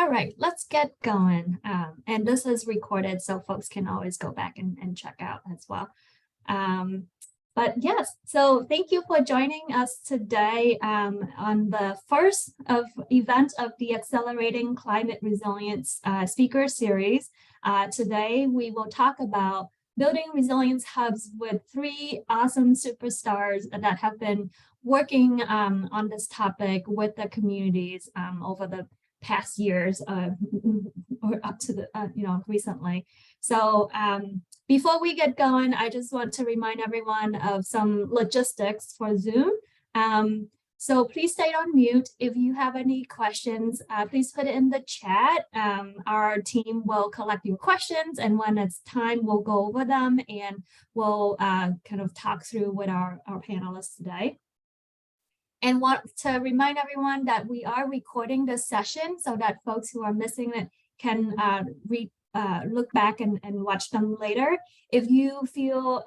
All right, let's get going. And this is recorded, so folks can always go back and check out as well. But yes, so thank you for joining us today on the first event of the Accelerating Climate Resilience speaker series. Today, we will talk about building resilience hubs with three awesome superstars that have been working on this topic with the communities over the past years or up to the recently. So before we get going, I just want to remind everyone of some logistics for Zoom. So please stay on mute. If you have any questions, please put it in the chat. Our team will collect your questions, and when it's time, we'll go over them and we'll kind of talk through with our panelists today. And want to remind everyone that we are recording this session so that folks who are missing it can look back and watch them later. If you feel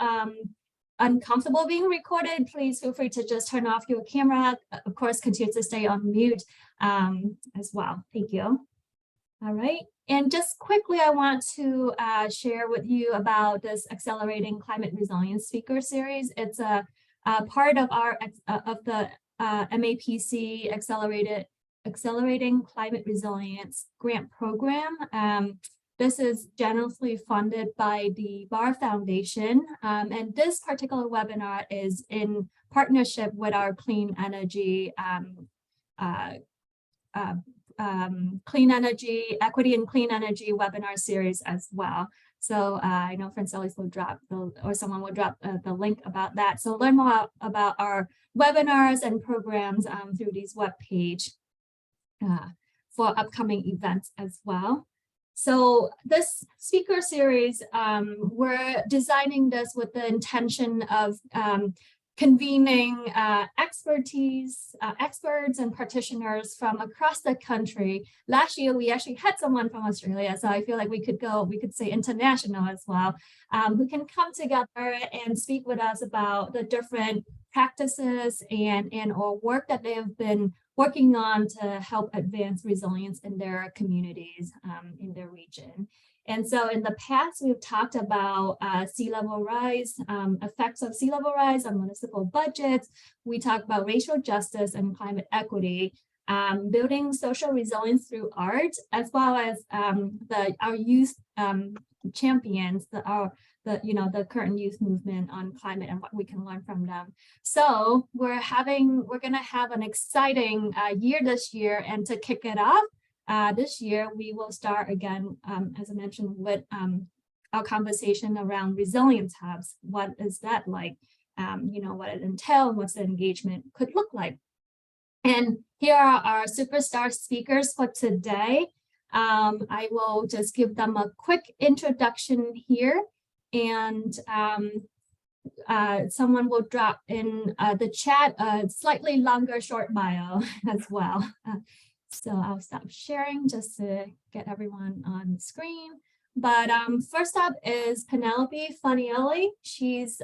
uncomfortable being recorded, please feel free to just turn off your camera. Of course, continue to stay on mute as well. Thank you. All right. And just quickly, I want to share with you about this Accelerating Climate Resilience speaker series. It's a part of our MAPC Accelerating Climate Resilience grant program. This is generously funded by the Barr Foundation, and this particular webinar is in partnership with our Clean Energy, Equity and Clean Energy webinar series as well. So I know Francelis will drop, or someone will drop the link about that. So learn more about our webinars and programs through these webpage for upcoming events as well. So this speaker series, we're designing this with the intention of convening experts and practitioners from across the country. Last year, we actually had someone from Australia, so I feel like we could say international as well, who can come together and speak with us about the different practices and or work that they have been working on to help advance resilience in their communities, in their region. And so in the past, we've talked about sea level rise, effects of sea level rise on municipal budgets. We talked about racial justice and climate equity, building social resilience through art, as well as our youth champions, the current youth movement on climate and what we can learn from them. So we're gonna have an exciting year this year, and to kick it off, this year, we will start again, as I mentioned, with our conversation around resilience hubs. What is that like? What it entails, what's the engagement could look like. And here are our superstar speakers for today. I will just give them a quick introduction here, and someone will drop in the chat a slightly longer short bio as well. So I'll stop sharing just to get everyone on the screen. But first up is Penelope Funaiole. She's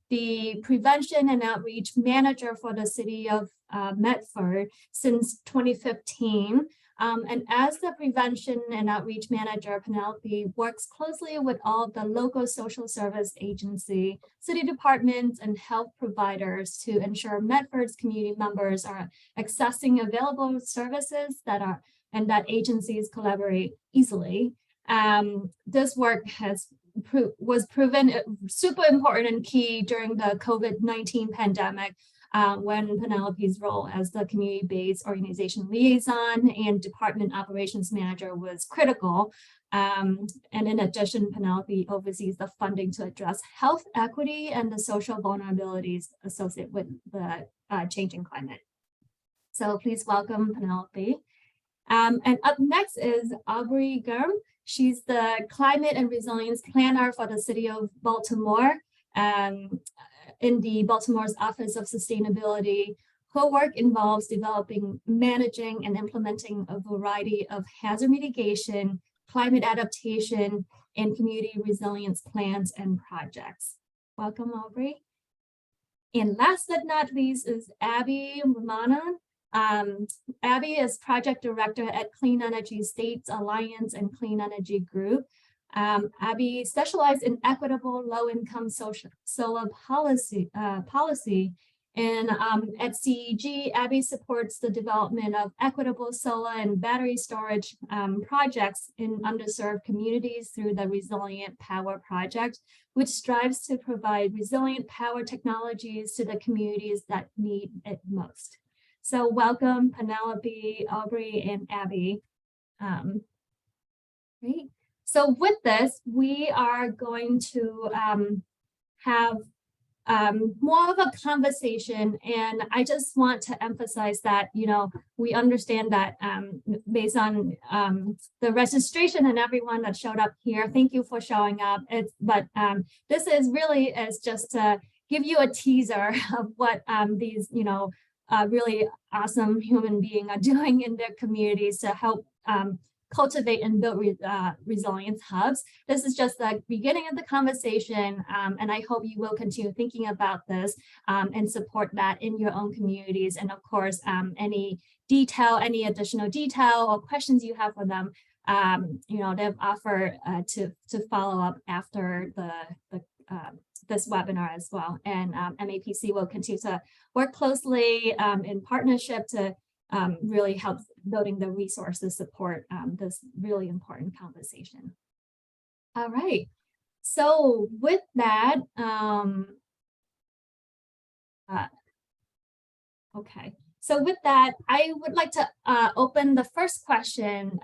the Prevention and Outreach Manager for the city of Medford since 2015. And as the Prevention and Outreach Manager, Penelope works closely with all the local social service agency, city departments, and health providers to ensure Medford's community members are accessing available services and that agencies collaborate easily. This work was proven super important and key during the COVID-19 pandemic, when Penelope's role as the community-based organization liaison and department operations manager was critical. And in addition, Penelope oversees the funding to address health equity and the social vulnerabilities associated with the changing climate. So please welcome Penelope. And up next is Aubrey Germ. She's the Climate and Resilience Planner for the City of Baltimore. In the Baltimore's Office of Sustainability. Her work involves developing, managing, and implementing a variety of hazard mitigation, climate adaptation, and community resilience plans and projects. Welcome, Aubrey. And last but not least is Abbe Ramanan. Abbe is project director at Clean Energy States Alliance and Clean Energy Group. Abbe specialized in equitable low-income solar policy. And at CEG, Abbe supports the development of equitable solar and battery storage projects in underserved communities through the Resilient Power Project, which strives to provide resilient power technologies to the communities that need it most. So welcome, Penelope, Aubrey, and Abbe. Great. So with this, we are going to have more of a conversation, and I just want to emphasize that, you know, we understand that based on the registration and everyone that showed up here, thank you for showing up. But this is really just to give you a teaser of what these, you know, really awesome human beings are doing in their communities to help cultivate and build resilience hubs. This is just the beginning of the conversation, and I hope you will continue thinking about this and support that in your own communities. And of course, any additional detail or questions you have for them, you know, they've offered to follow up after this webinar as well. And MAPC will continue to work closely in partnership to really help building the resources support this really important conversation. All right, so with that, okay. So with that, I would like to open the first question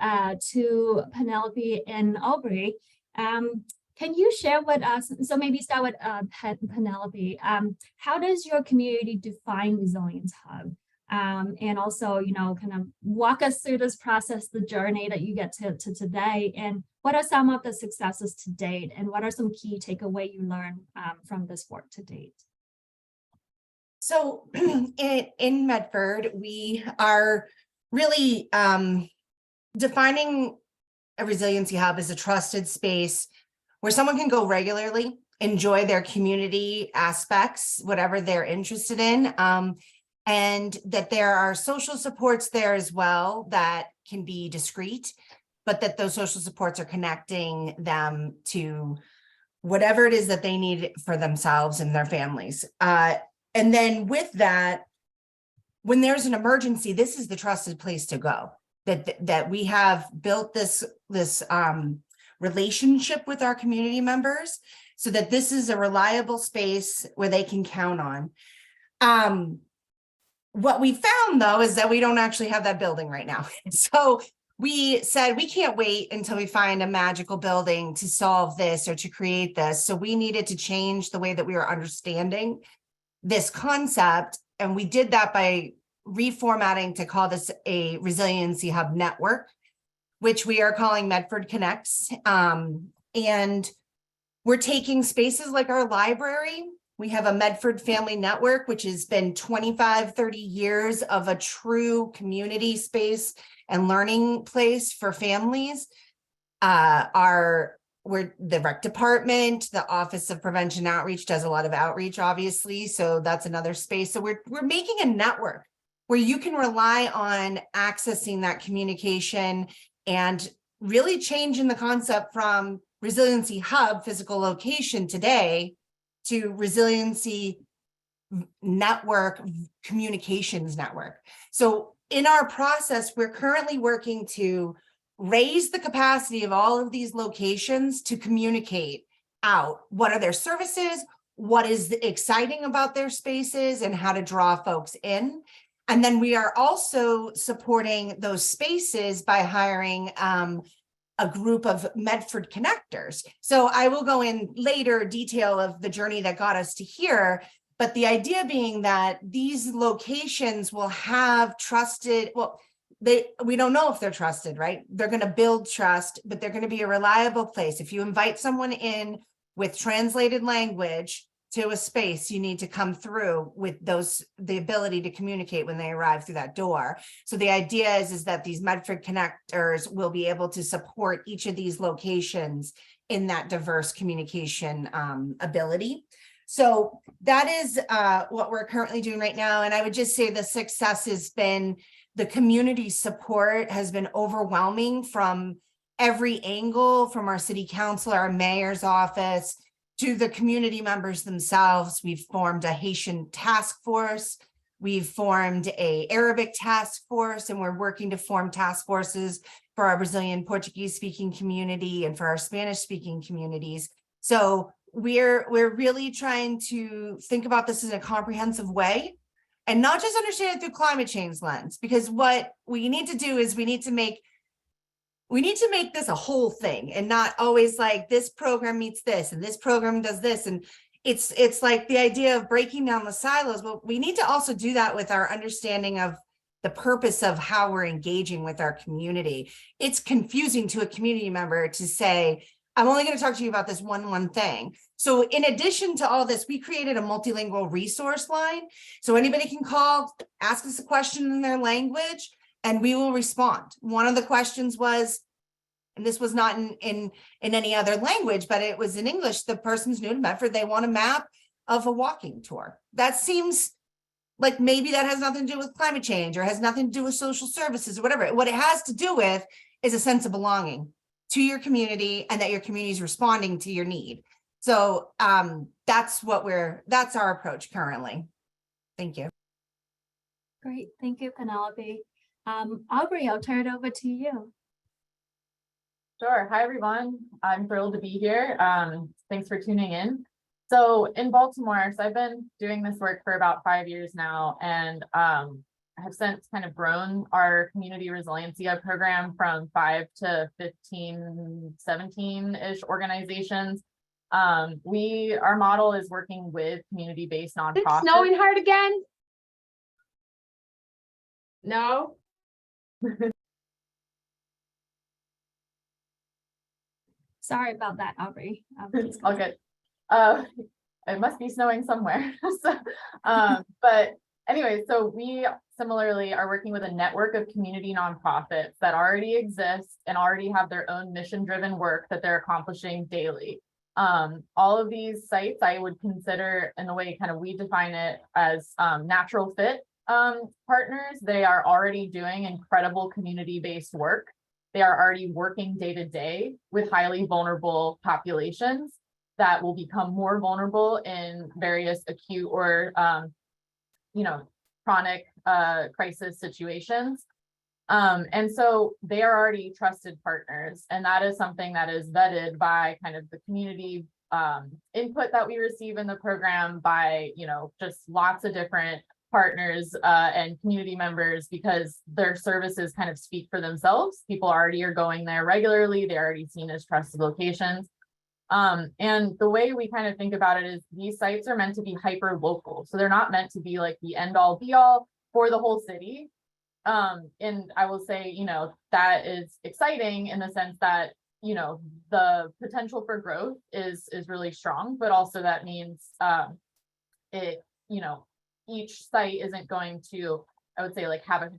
to Penelope and Aubrey. Can you share with us, so maybe start with Penelope, how does your community define Resilience Hub? And also, you know, kind of walk us through this process, the journey that you get to today, and what are some of the successes to date, and what are some key takeaway you learned from this work to date? So in Medford, we are really defining a resiliency hub as a trusted space where someone can go regularly, enjoy their community aspects, whatever they're interested in, and that there are social supports there as well that can be discreet, but that those social supports are connecting them to whatever it is that they need for themselves and their families. And then with that, when there's an emergency, this is the trusted place to go. That we have built this relationship with our community members so that this is a reliable space where they can count on. What we found, though, is that we don't actually have that building right now. So we said we can't wait until we find a magical building to solve this or to create this. So we needed to change the way that we were understanding this concept. And we did that by reformatting to call this a resiliency hub network, which we are calling Medford Connects. And we're taking spaces like our library. We have a Medford Family Network, which has been 25, 30 years of a true community space and learning place for families. We're the rec department, the Office of Prevention Outreach does a lot of outreach, obviously. So that's another space. So we're making a network where you can rely on accessing that communication and really changing the concept from resiliency hub, physical location today, to resiliency network, communications network. So in our process, we're currently working to raise the capacity of all of these locations to communicate out what are their services, what is exciting about their spaces, and how to draw folks in. And then we are also supporting those spaces by hiring a group of Medford connectors. So I will go in later detail of the journey that got us to here, but the idea being that these locations will have trusted, well, we don't know if they're trusted, right? They're going to build trust, but they're going to be a reliable place. If you invite someone in with translated language to a space, you need to come through with the ability to communicate when they arrive through that door. So the idea is that these Medford connectors will be able to support each of these locations in that diverse communication ability. So that is what we're currently doing right now. And I would just say the success has been, the community support has been overwhelming from every angle, from our city council, our mayor's office, to the community members themselves. We've formed a Haitian task force. We've formed a Arabic task force, and we're working to form task forces for our Brazilian Portuguese speaking community and for our Spanish speaking communities. So we're really trying to think about this in a comprehensive way and not just understand it through climate change lens, because what we need to do is we need to make this a whole thing and not always like this program meets this and this program does this. And it's like the idea of breaking down the silos. But we need to also do that with our understanding of the purpose of how we're engaging with our community. It's confusing to a community member to say, I'm only going to talk to you about this one thing. So in addition to all this, we created a multilingual resource line. So anybody can call, ask us a question in their language, and we will respond. One of the questions was, and this was not in any other language, but it was in English. The person's new to Medford. They want a map of a walking tour. That seems like maybe that has nothing to do with climate change or has nothing to do with social services or whatever. What it has to do with is a sense of belonging to your community and that your community is responding to your need. So that's our approach currently. Thank you. Great, thank you, Penelope. Aubrey, I'll turn it over to you. Sure. Hi, everyone. I'm thrilled to be here. Thanks for tuning in. So in Baltimore, I've been doing this work for about 5 years now, and have since kind of grown our community resiliency program from 5 to 15, 17-ish organizations. Our model is working with community-based nonprofits. It's snowing hard again? No? Sorry about that, Aubrey. All good. It must be snowing somewhere. So, but anyway, so we similarly are working with a network of community nonprofits that already exist and already have their own mission-driven work that they're accomplishing daily. All of these sites I would consider, in the way kind of we define it, as natural fit partners. They are already doing incredible community-based work. They are already working day to day with highly vulnerable populations that will become more vulnerable in various acute or chronic crisis situations. And so they are already trusted partners, and that is something that is vetted by kind of the community input that we receive in the program, by just lots of different partners and community members, because their services kind of speak for themselves. People already are going there regularly. They're already seen as trusted locations. And the way we kind of think about it is these sites are meant to be hyper local. So they're not meant to be like the end all be all for the whole city. And I will say, that is exciting in the sense that, the potential for growth is really strong, but also that means each site isn't going to, I would say, like, have a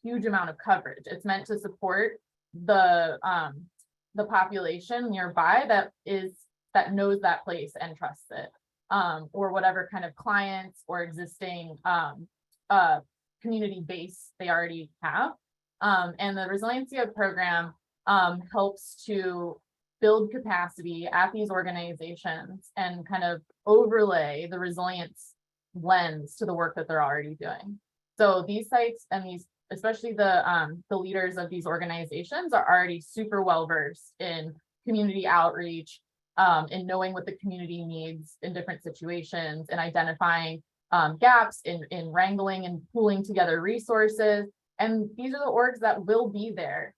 huge amount of coverage. It's meant to support the population nearby that knows that place and trusts it, or whatever kind of clients or existing community base they already have. And the Resiliency program helps to build capacity at these organizations and kind of overlay the resilience lens to the work that they're already doing. So these sites and these, especially the leaders of these organizations, are already super well versed in community outreach, in knowing what the community needs in different situations, and identifying gaps in wrangling and pooling together resources. And these are the orgs that will be there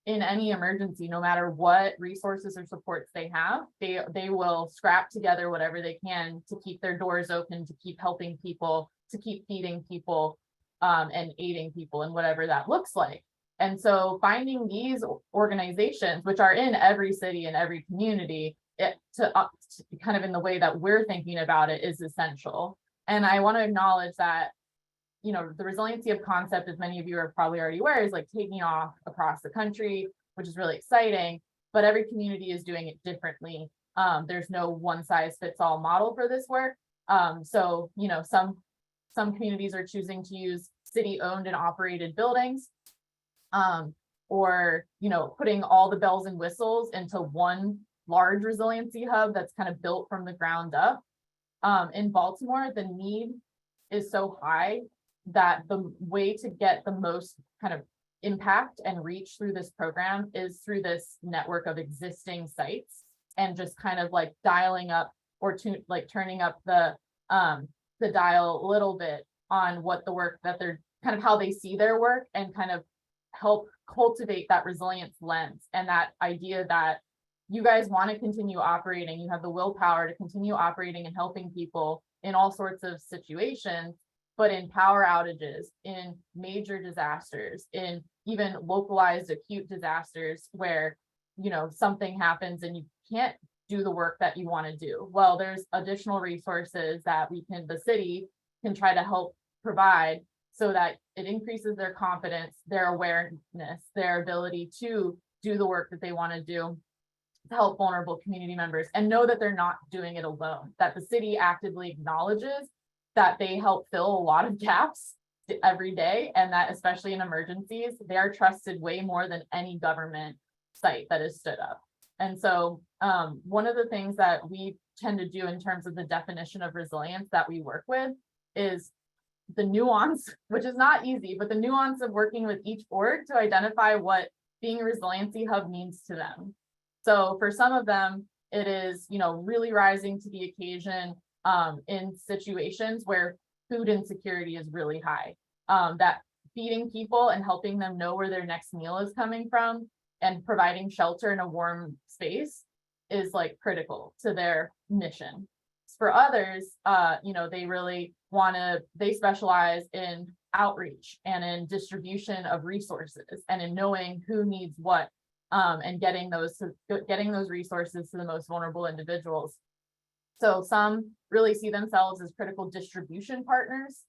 in any emergency, no matter what resources or supports they have. They will scrap together whatever they can to keep their doors open, to keep helping people, to keep feeding people, and aiding people, and whatever that looks like. And so finding these organizations, which are in every city and every community, to kind of in the way that we're thinking about it, is essential. And I want to acknowledge that, the resiliency of concept, as many of you are probably already aware, is like taking off across the country, which is really exciting, but every community is doing it differently. There's no one size fits all model for this work. So, some communities are choosing to use city-owned and operated buildings, or, putting all the bells and whistles into one large resiliency hub that's kind of built from the ground up. In Baltimore, the need is so high that the way to get the most kind of impact and reach through this program is through this network of existing sites, and just kind of like dialing up or turning up the dial a little bit on what the work that they're kind of how they see their work, and kind of help cultivate that resilience lens and that idea that you guys want to continue operating, you have the willpower to continue operating and helping people in all sorts of situations, but in power outages, in major disasters, in even localized acute disasters where, something happens and you can't do the work that you want to do. Well, there's additional resources that the city can try to help provide, so that it increases their confidence, their awareness, their ability to do the work that they want to do to help vulnerable community members, and know that they're not doing it alone, that the city actively acknowledges that they help fill a lot of gaps every day, and that especially in emergencies, they are trusted way more than any government site that is stood up. And so one of the things that we tend to do in terms of the definition of resilience that we work with is the nuance, which is not easy, but the nuance of working with each org to identify what being a resiliency hub means to them. So for some of them, it is, really rising to the occasion in situations where food insecurity is really high, that feeding people and helping them know where their next meal is coming from and providing shelter in a warm space is like critical to their mission. For others, they really they specialize in outreach and in distribution of resources and in knowing who needs what, and getting those resources to the most vulnerable individuals. So some really see themselves as critical distribution partners.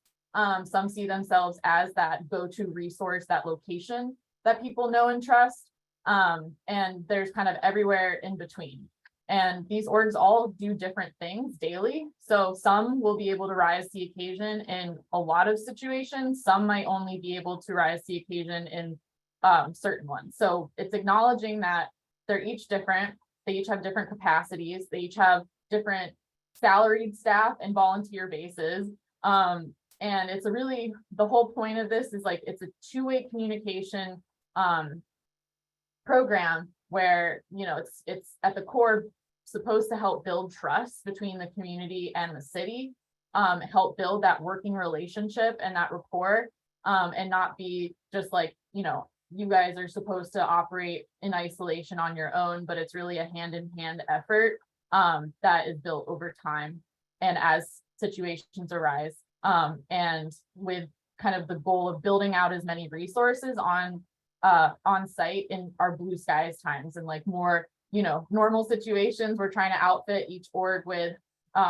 Some see themselves as that go-to resource, that location that people know and trust. And there's kind of everywhere in between. And these orgs all do different things daily. So some will be able to rise to the occasion in a lot of situations. Some might only be able to rise to the occasion in certain ones. So it's acknowledging that they're each different. They each have different capacities. They each have different salaried staff and volunteer bases. And it's the whole point of this is it's a two-way communication program where, it's at the core supposed to help build trust between the community and the city, help build that working relationship and that rapport, and not be just you guys are supposed to operate in isolation on your own, but it's really a hand-in-hand effort that is built over time and as situations arise, and with kind of the goal of building out as many resources on site in our blue skies times, and more, normal situations. We're trying to outfit each org with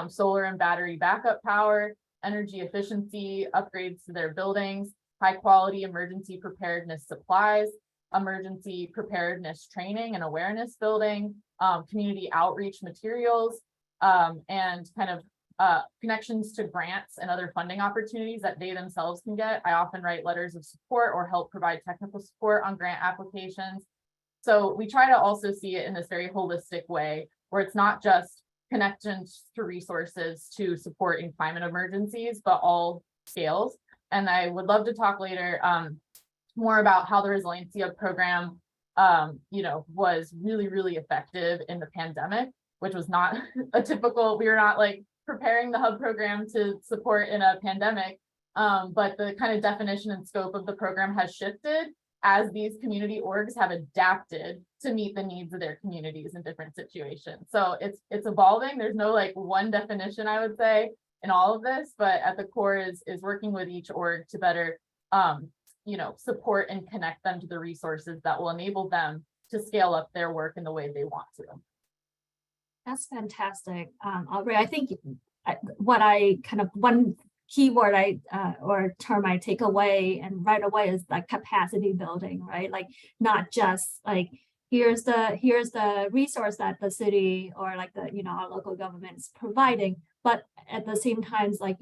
solar and battery backup power, energy efficiency upgrades to their buildings, high quality emergency preparedness supplies, emergency preparedness training and awareness building, community outreach materials, and kind of connections to grants and other funding opportunities that they themselves can get. I often write letters of support or help provide technical support on grant applications. So we try to also see it in this very holistic way, where it's not just connections to resources to support in climate emergencies, but all scales. And I would love to talk later more about how the Resiliency Hub program, was really, really effective in the pandemic, which was not we were not preparing the hub program to support in a pandemic, but the kind of definition and scope of the program has shifted as these community orgs have adapted to meet the needs of their communities in different situations. So it's evolving. There's no one definition, I would say, in all of this, but at the core is working with each org to better support and connect them to the resources that will enable them to scale up their work in the way they want to. That's fantastic, Aubrey. I think one keyword or term I take away and right away is capacity building, right? Not just here's the resource that the city or like the, our local government is providing, but at the same time, like,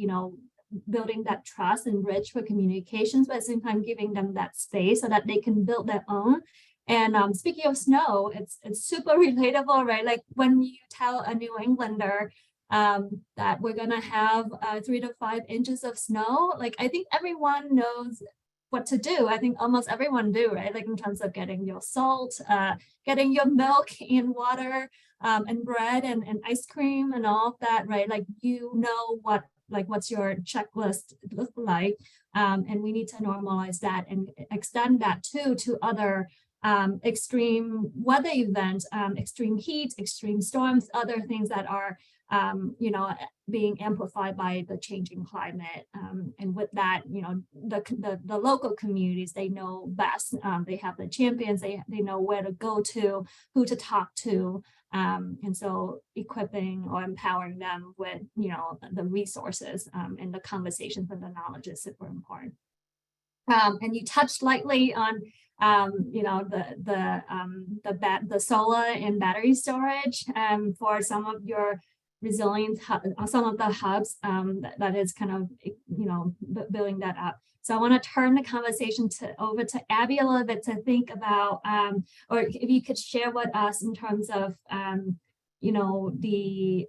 building that trust and bridge for communications, but at the same time giving them that space so that they can build their own. And speaking of snow, it's super relatable, right? Like when you tell a New Englander that we're gonna have 3 to 5 inches of snow, like I think everyone knows what to do. I think almost everyone do, right? Like in terms of getting your salt, getting your milk and water, and bread and ice cream and all of that, right? Like what's your checklist look like, and we need to normalize that and extend that to other extreme weather events, extreme heat, extreme storms, other things that are being amplified by the changing climate. And with that, the local communities, they know best. They have the champions, they know where to go to, who to talk to. And so equipping or empowering them with, the resources and the conversations and the knowledge is super important. And you touched lightly on the solar and battery storage for some of your resilience, some of the hubs that is kind of, building that up. So I want to turn the conversation over to Abbe a little bit to think about, or if you could share with us in terms of, the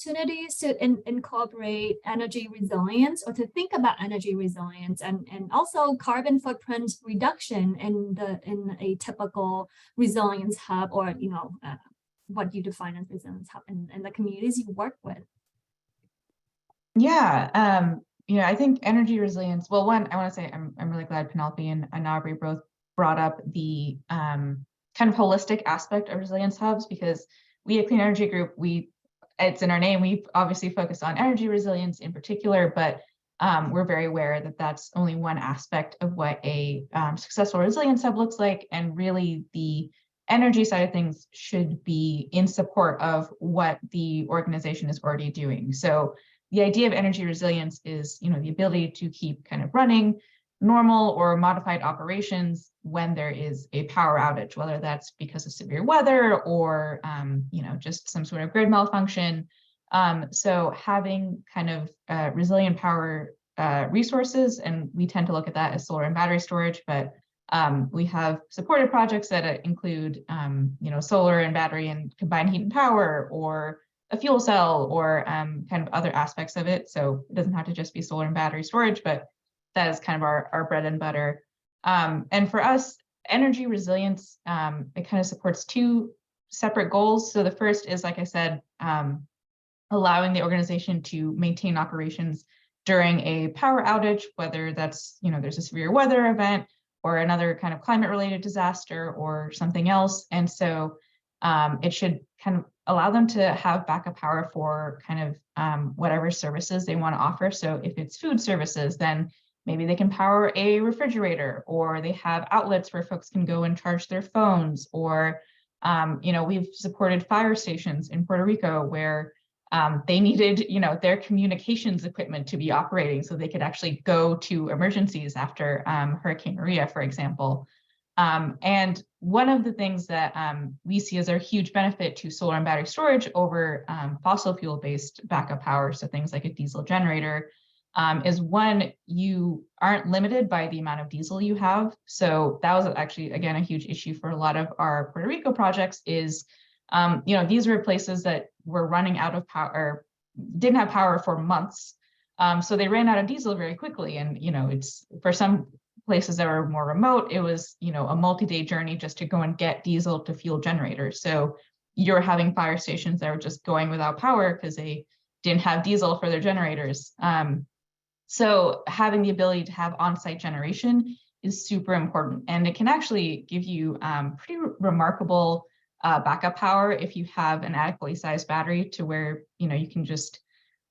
opportunities to incorporate energy resilience, or to think about energy resilience, and also carbon footprint reduction in a typical resilience hub, or what you define as resilience hub and the communities you work with. Yeah, I think energy resilience. Well, one, I want to say I'm really glad Penelope and Aubrey both brought up the kind of holistic aspect of resilience hubs, because we at Clean Energy Group, it's in our name. We obviously focus on energy resilience in particular, but we're very aware that that's only one aspect of what a successful resilience hub looks like, and really the energy side of things should be in support of what the organization is already doing. So the idea of energy resilience is, the ability to keep kind of running normal or modified operations when there is a power outage, whether that's because of severe weather or, just some sort of grid malfunction. So having kind of resilient power resources, and we tend to look at that as solar and battery storage, but we have supported projects that include, solar and battery and combined heat and power, or a fuel cell, or kind of other aspects of it. So it doesn't have to just be solar and battery storage, but that is kind of our bread and butter. And for us, energy resilience, it kind of supports two separate goals. So the first is, like I said, allowing the organization to maintain operations during a power outage, whether that's, there's a severe weather event or another kind of climate related disaster or something else. And so it should kind of allow them to have backup power for kind of whatever services they want to offer. So if it's food services, then maybe they can power a refrigerator, or they have outlets where folks can go and charge their phones, or, we've supported fire stations in Puerto Rico where they needed, their communications equipment to be operating so they could actually go to emergencies after Hurricane Maria, for example. And one of the things that we see as a huge benefit to solar and battery storage over fossil fuel-based backup power, so things like a diesel generator, is one, you aren't limited by the amount of diesel you have. So that was actually, again, a huge issue for a lot of our Puerto Rico projects is, these were places that were running out of power, or didn't have power for months. So they ran out of diesel very quickly. And, it's for some places that were more remote, it was, a multi-day journey just to go and get diesel to fuel generators. So you're having fire stations that were just going without power because they didn't have diesel for their generators. So having the ability to have on-site generation is super important, and it can actually give you pretty remarkable backup power if you have an adequately sized battery to where you can just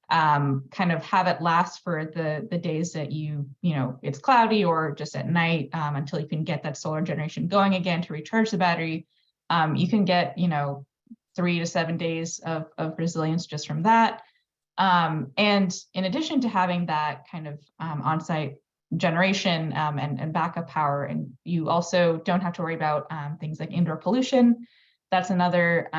kind of have it last for the days that it's cloudy, or just at night until you can get that solar generation going again to recharge the battery. You can get 3 to 7 days of resilience just from that. And in addition to having that kind of on-site generation and backup power. And you also don't have to worry about things like indoor pollution. That's another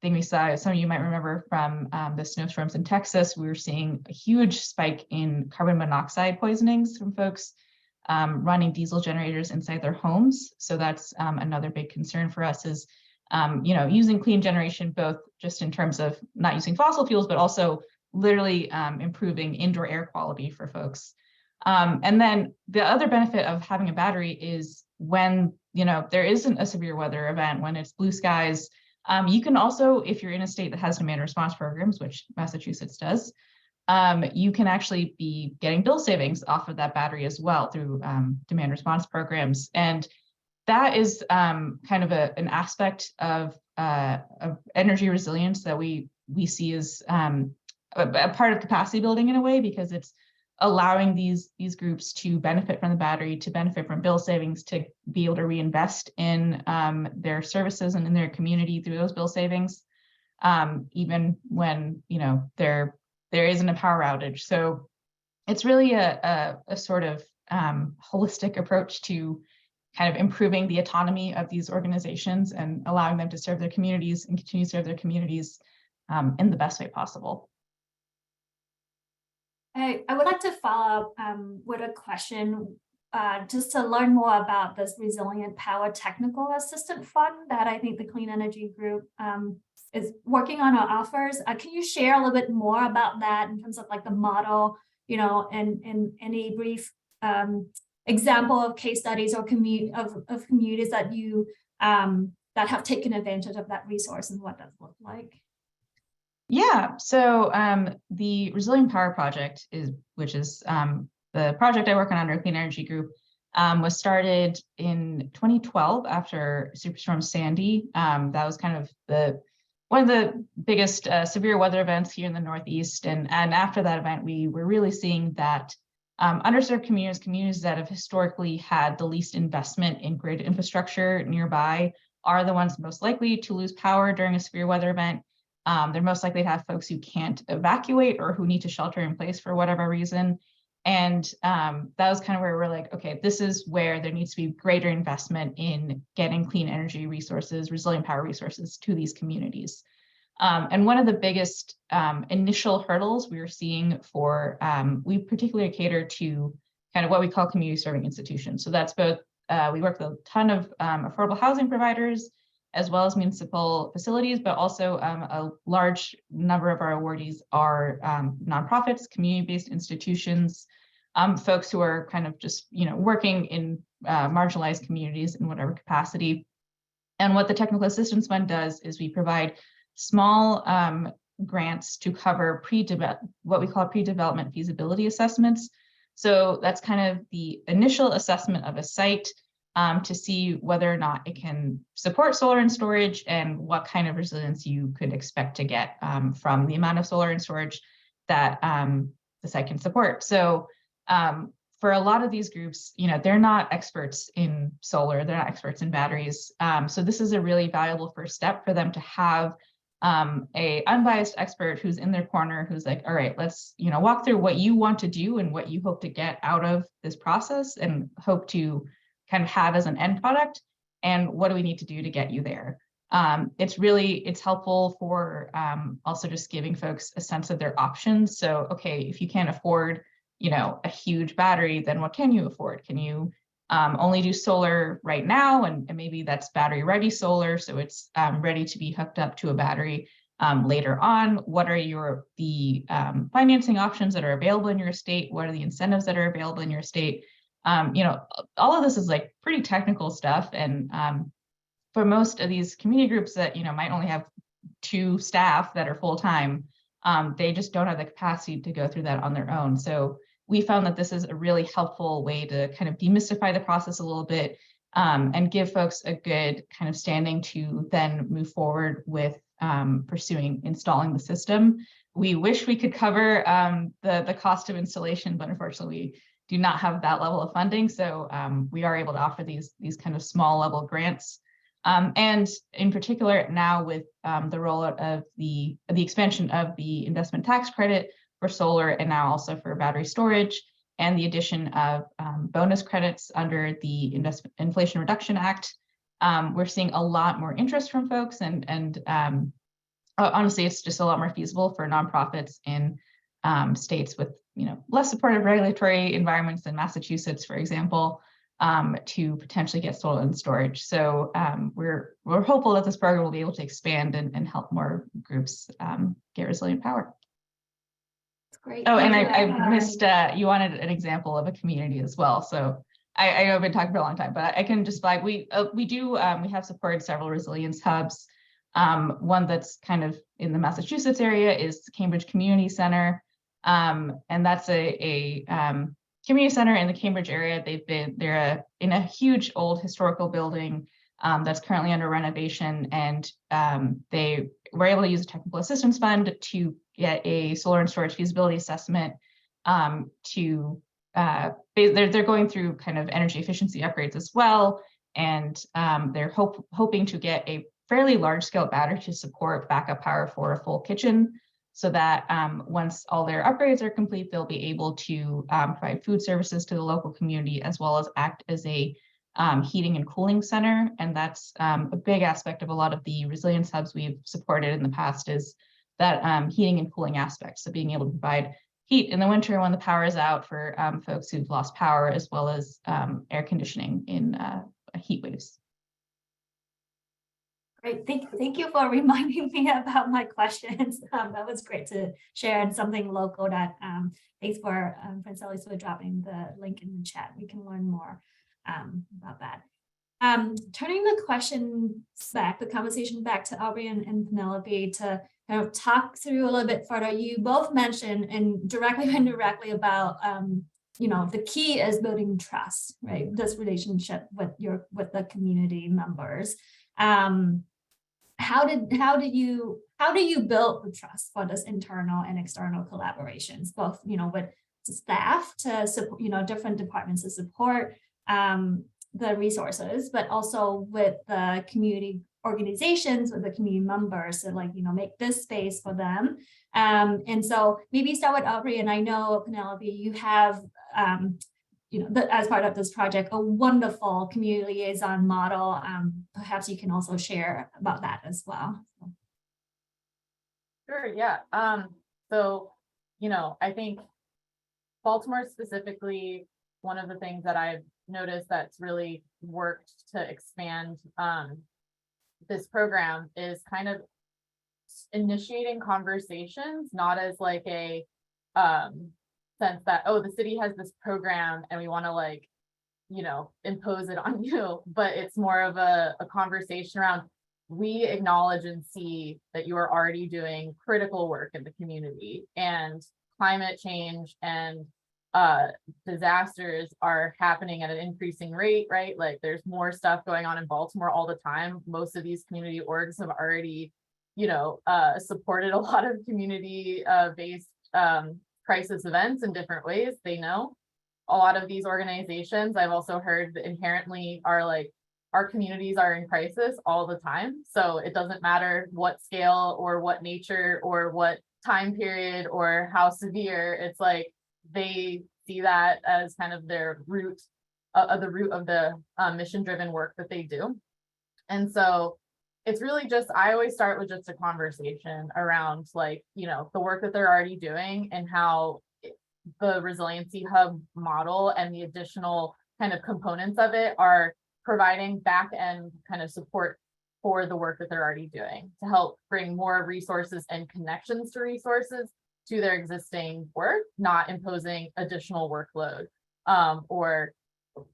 thing we saw. Some of you might remember from the snowstorms in Texas. We were seeing a huge spike in carbon monoxide poisonings from folks running diesel generators inside their homes. So that's another big concern for us is, using clean generation, both just in terms of not using fossil fuels, but also literally improving indoor air quality for folks. And then the other benefit of having a battery is when, there isn't a severe weather event, when it's blue skies, you can also, if you're in a state that has demand response programs, which Massachusetts does, you can actually be getting bill savings off of that battery as well through demand response programs. And that is kind of an aspect of energy resilience that we see as a part of capacity building in a way, because it's allowing these groups to benefit from the battery, to benefit from bill savings, to be able to reinvest in their services and in their community through those bill savings, even when there isn't a power outage. So it's really a sort of holistic approach to kind of improving the autonomy of these organizations and allowing them to serve their communities and continue to serve their communities in the best way possible. I would like to follow up with a question just to learn more about this Resilient Power Technical Assistant Fund that I think the Clean Energy Group is working on or offers. Can you share a little bit more about that in terms of like the model, and any brief example of case studies or communities that you that have taken advantage of that resource and what that's looked like? Yeah, so the Resilient Power Project which is the project I work on under Clean Energy Group, was started in 2012 after Superstorm Sandy. That was kind of one of the biggest severe weather events here in the Northeast. And after that event, we were really seeing that underserved communities that have historically had the least investment in grid infrastructure nearby are the ones most likely to lose power during a severe weather event. They're most likely to have folks who can't evacuate or who need to shelter in place for whatever reason. And that was kind of where we're like, okay, this is where there needs to be greater investment in getting clean energy resources, resilient power resources to these communities. And one of the biggest initial hurdles we were seeing for, we particularly cater to kind of what we call community serving institutions. So that's both, we work with a ton of affordable housing providers, as well as municipal facilities, but also a large number of our awardees are nonprofits, community-based institutions, folks who are kind of just working in marginalized communities in whatever capacity. And what the Technical Assistance Fund does is we provide small grants to cover what we call pre-development feasibility assessments. So that's kind of the initial assessment of a site to see whether or not it can support solar and storage and what kind of resilience you could expect to get from the amount of solar and storage that the site can support. So for a lot of these groups, they're not experts in solar, they're not experts in batteries. So this is a really valuable first step for them to have a unbiased expert who's in their corner, who's like, all right, let's walk through what you want to do and what you hope to get out of this process and hope to kind of have as an end product, and what do we need to do to get you there. It's helpful for also just giving folks a sense of their options. So, okay, if you can't afford, a huge battery, then what can you afford? Can you only do solar right now? And maybe that's battery ready solar, so it's ready to be hooked up to a battery later on. What are the financing options that are available in your state? What are the incentives that are available in your state? All of this is like pretty technical stuff. And for most of these community groups that, might only have 2 staff that are full-time, they just don't have the capacity to go through that on their own. So we found that this is a really helpful way to kind of demystify the process a little bit and give folks a good kind of standing to then move forward with installing the system. We wish we could cover the cost of installation, but unfortunately, we do not have that level of funding. So we are able to offer these kind of small level grants. And in particular, now with the rollout of the expansion of the investment tax credit for solar and now also for battery storage, and the addition of bonus credits under the Inflation Reduction Act. We're seeing a lot more interest from folks, and honestly, it's just a lot more feasible for nonprofits in states with less supportive regulatory environments than Massachusetts, for example, to potentially get solar and storage. So we're hopeful that this program will be able to expand and help more groups get resilient power. That's great. Oh, and Thank you, I Abbe. missed, you wanted an example of a community as well. So I know I've been talking for a long time, but I can just flag, we have supported several resilience hubs. One that's kind of in the Massachusetts area is Cambridge Community Center. And that's a community center in the Cambridge area. They're in a huge old historical building that's currently under renovation, and they were able to use a technical assistance fund to get a solar and storage feasibility assessment. They're going through kind of energy efficiency upgrades as well, and they're hoping to get a fairly large scale battery to support backup power for a full kitchen, so that once all their upgrades are complete, they'll be able to provide food services to the local community, as well as act as a heating and cooling center. And that's a big aspect of a lot of the resilience hubs we've supported in the past, is that heating and cooling aspect. So being able to provide heat in the winter when the power is out for folks who've lost power, as well as air conditioning in heat waves. Great. Thank you for reminding me about my questions. That was great to share, and something local that thanks for Franceli for dropping the link in the chat. We can learn more about that. Turning the conversation back to Aubrey and Penelope to kind of talk through a little bit further. You both mentioned, and directly and indirectly, about the key is building trust, right? This relationship with the community members. How do you build the trust for this internal and external collaborations, both with staff to support, different departments to support the resources, but also with the community organizations, with the community members, to make this space for them. And so maybe start with Aubrey, and I know Penelope, you have as part of this project, a wonderful community liaison model. Perhaps you can also share about that as well. Sure, yeah. So, I think Baltimore specifically, one of the things that I've noticed that's really worked to expand this program is kind of initiating conversations, not as like a sense that, oh, the city has this program and we want to impose it on you, but it's more of a conversation around, we acknowledge and see that you are already doing critical work in the community, and climate change and disasters are happening at an increasing rate, right? Like there's more stuff going on in Baltimore all the time. Most of these community orgs have already, supported a lot of community based crisis events in different ways. They know a lot of these organizations, I've also heard, inherently are like, our communities are in crisis all the time. So it doesn't matter what scale or what nature or what time period or how severe, it's like they see that as kind of their root of the mission driven work that they do. And so it's really just, I always start with just a conversation around the work that they're already doing, and how the resiliency hub model and the additional kind of components of it are providing back end kind of support for the work that they're already doing, to help bring more resources and connections to resources to their existing work, not imposing additional workload or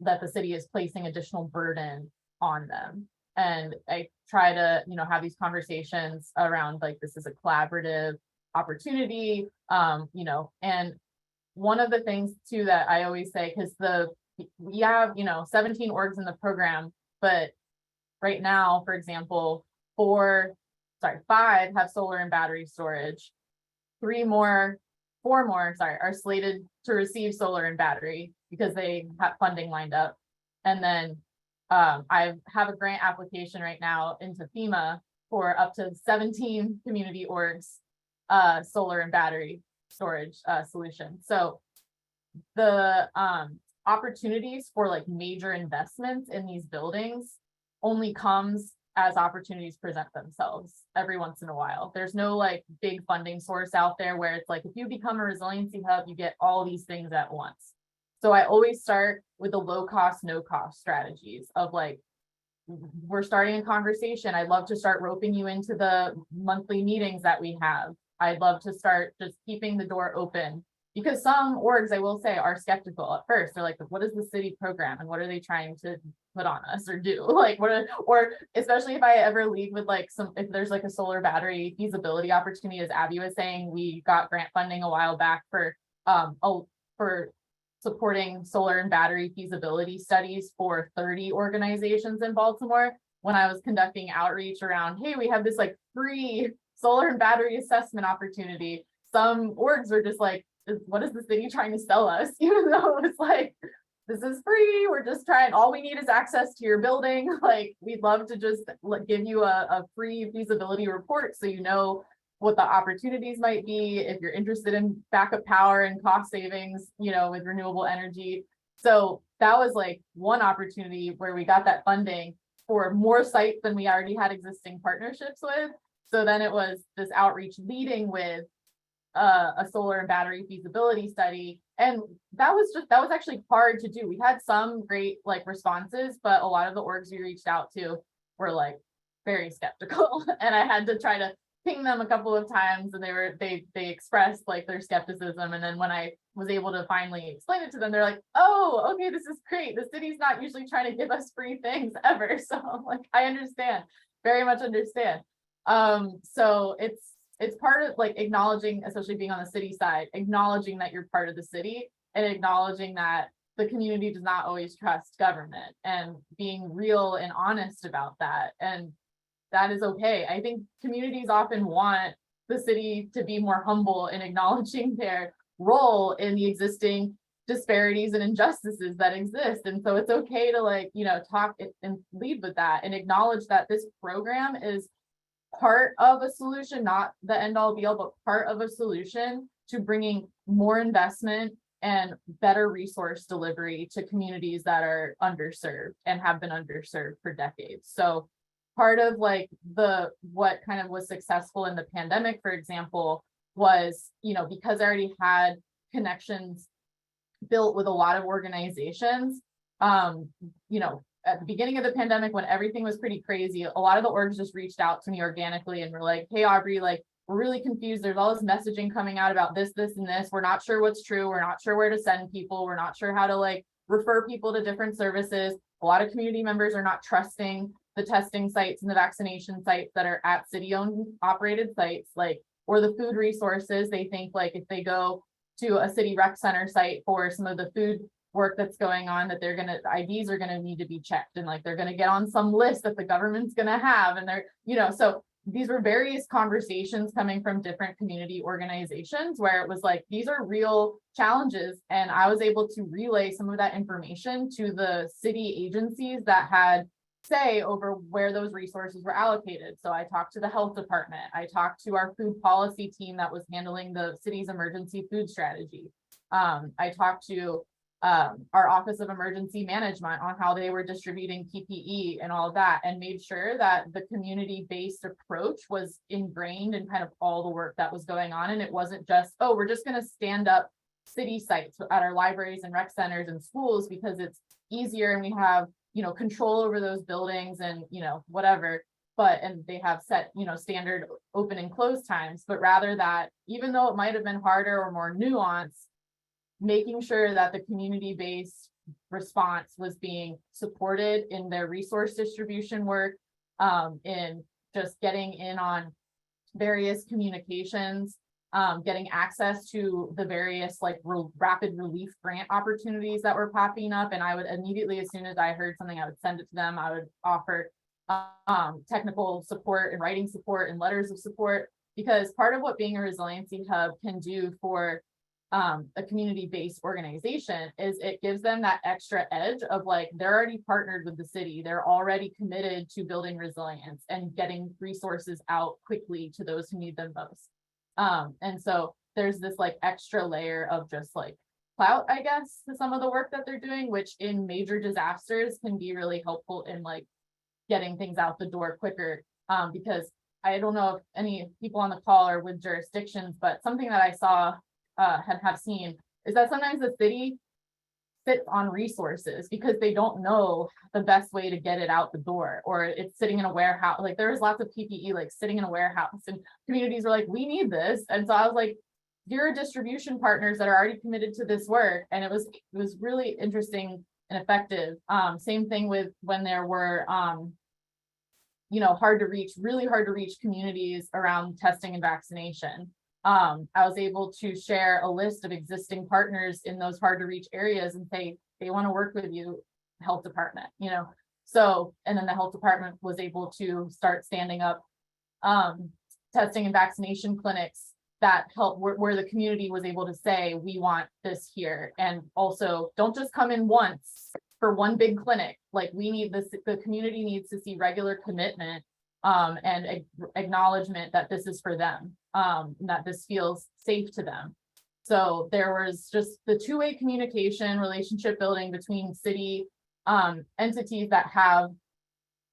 that the city is placing additional burden on them. And I try to, have these conversations around this is a collaborative opportunity, and one of the things too that I always say, because we have, 17 orgs in the program, but right now, for example, 5 have solar and battery storage. 4 more, are slated to receive solar and battery because they have funding lined up. And then I have a grant application right now into FEMA for up to 17 community orgs solar and battery storage solution. So the opportunities for like major investments in these buildings only comes as opportunities present themselves every once in a while. There's no like big funding source out there where it's like, if you become a resiliency hub, you get all these things at once. So I always start with the low cost, no cost strategies of like, we're starting a conversation. I'd love to start roping you into the monthly meetings that we have. I'd love to start just keeping the door open, because some orgs, I will say, are skeptical at first. They're like, what is the city program and what are they trying to put on us or do? Like, or especially if I ever lead with like if there's like a solar battery feasibility opportunity, as Abbe was saying, we got grant funding a while back for supporting solar and battery feasibility studies for 30 organizations in Baltimore. When I was conducting outreach around, hey, we have this like free solar and battery assessment opportunity, some orgs were just like, what is the city trying to sell us? Even though it's like, this is free, we're just trying, all we need is access to your building. Like, we'd love to just give you a free feasibility report so you know what the opportunities might be if you're interested in backup power and cost savings, you know, with renewable energy. So that was like one opportunity where we got that funding for more sites than we already had existing partnerships with. So then it was this outreach leading with a solar and battery feasibility study. And that was actually hard to do. We had some great like responses, but a lot of the orgs we reached out to were like very skeptical. And I had to try to ping them a couple of times, and they expressed like their skepticism. And then when I was able to finally explain it to them, they're like, oh, okay, this is great. The city's not usually trying to give us free things ever. So like, I understand, very much understand. So it's part of like acknowledging, especially being on the city side, acknowledging that you're part of the city and acknowledging that the community does not always trust government, and being real and honest about that. And that is okay. I think communities often want the city to be more humble in acknowledging their role in the existing disparities and injustices that exist. And so it's okay to like, you know, talk and lead with that and acknowledge that this program is part of a solution, not the end all be all, but part of a solution to bringing more investment and better resource delivery to communities that are underserved and have been underserved for decades. So part of like what kind of was successful in the pandemic, for example, was, you know, because I already had connections built with a lot of organizations, you know, at the beginning of the pandemic, when everything was pretty crazy, a lot of the orgs just reached out to me organically and were like, hey, Aubrey, like, we're really confused. There's all this messaging coming out about this, and this. We're not sure what's true. We're not sure where to send people. We're not sure how to like refer people to different services. A lot of community members are not trusting the testing sites and the vaccination sites that are at city-owned operated sites, like, or the food resources. They think like if they go to a city rec center site for some of the food work that's going on, that IDs are gonna need to be checked, and like they're gonna get on some list that the government's gonna have, and they're, you know, so these were various conversations coming from different community organizations where it was like, these are real challenges. And I was able to relay some of that information to the city agencies that had say over where those resources were allocated. So I talked to the health department. I talked to our food policy team that was handling the city's emergency food strategy. I talked to our Office of Emergency Management on how they were distributing PPE and all of that, and made sure that the community-based approach was ingrained in kind of all the work that was going on. And it wasn't just, oh, we're just going to stand up city sites at our libraries and rec centers and schools because it's easier and we have, you know, control over those buildings and, you know, whatever, and they have set, you know, standard open and close times, but rather that even though it might have been harder or more nuanced, making sure that the community-based response was being supported in their resource distribution work, in just getting in on various communications, getting access to the various like rapid relief grant opportunities that were popping up. And I would immediately, as soon as I heard something, I would send it to them. I would offer technical support and writing support and letters of support, because part of what being a resiliency hub can do for a community-based organization is it gives them that extra edge of like, they're already partnered with the city. They're already committed to building resilience and getting resources out quickly to those who need them most. And so there's this like extra layer of just like clout, I guess, to some of the work that they're doing, which in major disasters can be really helpful in like getting things out the door quicker. Because I don't know if any people on the call are with jurisdictions, but something that I saw have seen is that sometimes the city sits on resources because they don't know the best way to get it out the door, or it's sitting in a warehouse. Like there was lots of PPE like sitting in a warehouse, and communities were like, we need this. And so I was like, your distribution partners that are already committed to this work. And it was really interesting and effective. Same thing with when there were you know, really hard to reach communities around testing and vaccination. I was able to share a list of existing partners in those hard to reach areas and say, they want to work with you, health department, you know. So, and then the health department was able to start standing up testing and vaccination clinics that help where the community was able to say, we want this here. And also don't just come in once for one big clinic. Like we need this, the community needs to see regular commitment and acknowledgement that this is for them, that this feels safe to them. So there was just the two-way communication, relationship building between city entities that have,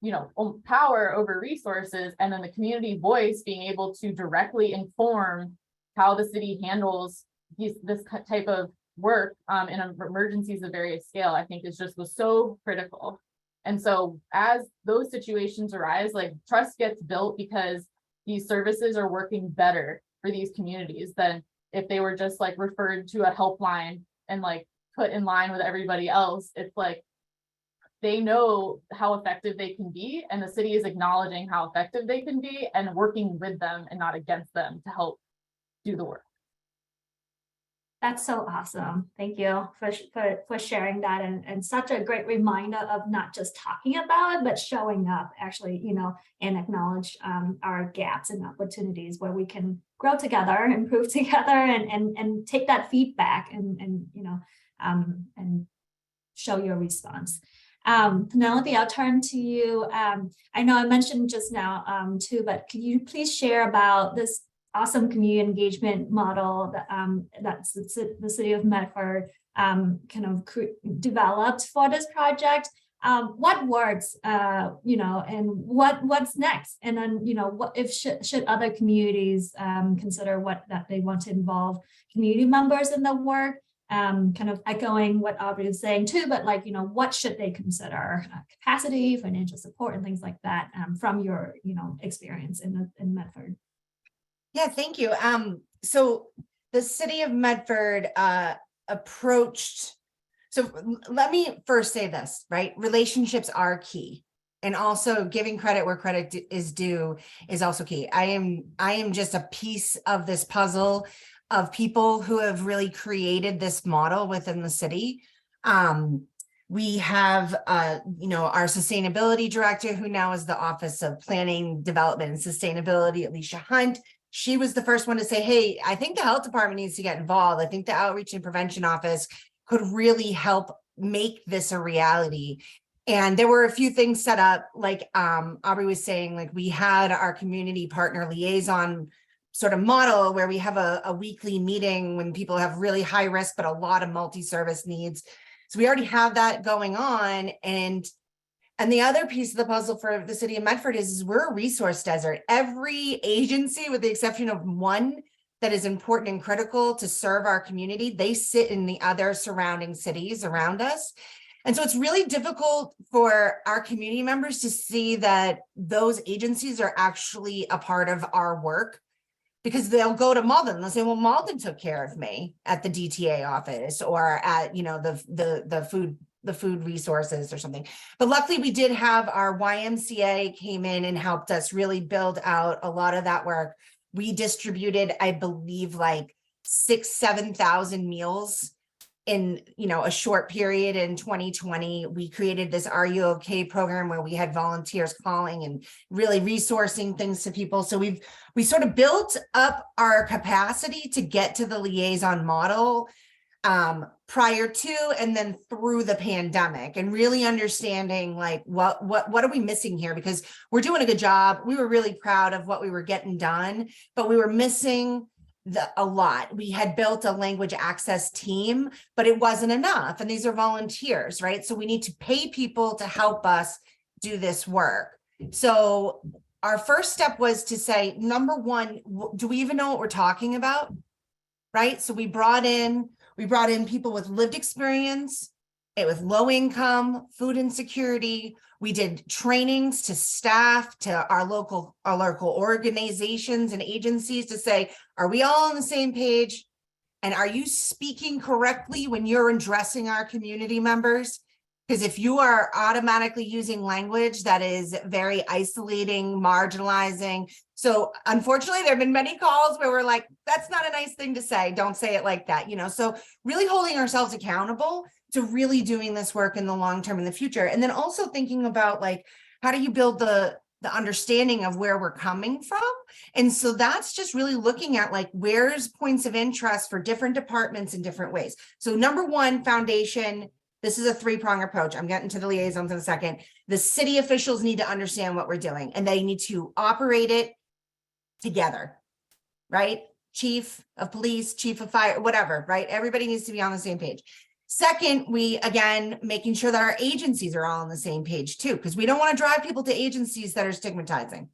you know, power over resources, and then the community voice being able to directly inform how the city handles this type of work in emergencies of various scale, I think was so critical. And so as those situations arise, like trust gets built because these services are working better for these communities than if they were just like referred to a helpline and like put in line with everybody else. It's like they know how effective they can be, and the city is acknowledging how effective they can be and working with them and not against them to help do the work. That's so awesome. Thank you for sharing that, and such a great reminder of not just talking about it, but showing up actually, you know, and acknowledge our gaps and opportunities where we can grow together, improve together, and take that feedback and you know, and show your response. Penelope, I'll turn to you. I know I mentioned just now too, but can you please share about this awesome community engagement model that that's the city of Medford kind of developed for this project? What works, you know, and what's next? And then, you know, what if should other communities consider that they want to involve community members in the work? Kind of echoing what Aubrey is saying too, but like, you know, what should they consider? Capacity, financial support, and things like that from your, you know, experience in Medford. Yeah, thank you. So the city of Medford approached, so let me first say this, right? Relationships are key. And also giving credit where credit is due is also key. I am just a piece of this puzzle of people who have really created this model within the city. We have, you know, our sustainability director, who now is the Office of Planning, Development, and Sustainability, Alicia Hunt. She was the first one to say, hey, I think the health department needs to get involved. I think the outreach and prevention office could really help make this a reality. And there were a few things set up, like Aubrey was saying, like we had our community partner liaison sort of model where we have a weekly meeting when people have really high risk, but a lot of multi-service needs. So we already have that going on. And the other piece of the puzzle for the city of Medford is we're a resource desert. Every agency, with the exception of one that is important and critical to serve our community, they sit in the other surrounding cities around us. And so it's really difficult for our community members to see that those agencies are actually a part of our work, because they'll go to Malden. They'll say, well, Malden took care of me at the DTA office or at, you know, the food resources or something. But luckily we did have our YMCA came in and helped us really build out a lot of that work. We distributed, I believe, like 7,000 meals in, you know, a short period in 2020. We created this Are You Okay program where we had volunteers calling and really resourcing things to people. So we sort of built up our capacity to get to the liaison model prior to and then through the pandemic, and really understanding like what are we missing here, because we're doing a good job. We were really proud of what we were getting done, but we were missing a lot. We had built a language access team, but it wasn't enough. And these are volunteers, right? So we need to pay people to help us do this work. So our first step was to say, number one, do we even know what we're talking about? Right? So we brought in people with lived experience, with low income, food insecurity. We did trainings to staff, to our local organizations and agencies to say, are we all on the same page? And are you speaking correctly when you're addressing our community members? Because if you are automatically using language that is very isolating, marginalizing. So unfortunately, there have been many calls where we're like, that's not a nice thing to say. Don't say it like that. So really holding ourselves accountable to really doing this work in the long term in the future. And then also thinking about like, how do you build the understanding of where we're coming from? And so that's just really looking at like, where's points of interest for different departments in different ways. So number one, foundation, this is a three-prong approach. I'm getting to the liaisons in a second. The city officials need to understand what we're doing and they need to operate it together, right? Chief of police, chief of fire, whatever, right? Everybody needs to be on the same page. Second, we, again, making sure that our agencies are all on the same page too, because we don't want to drive people to agencies that are stigmatizing.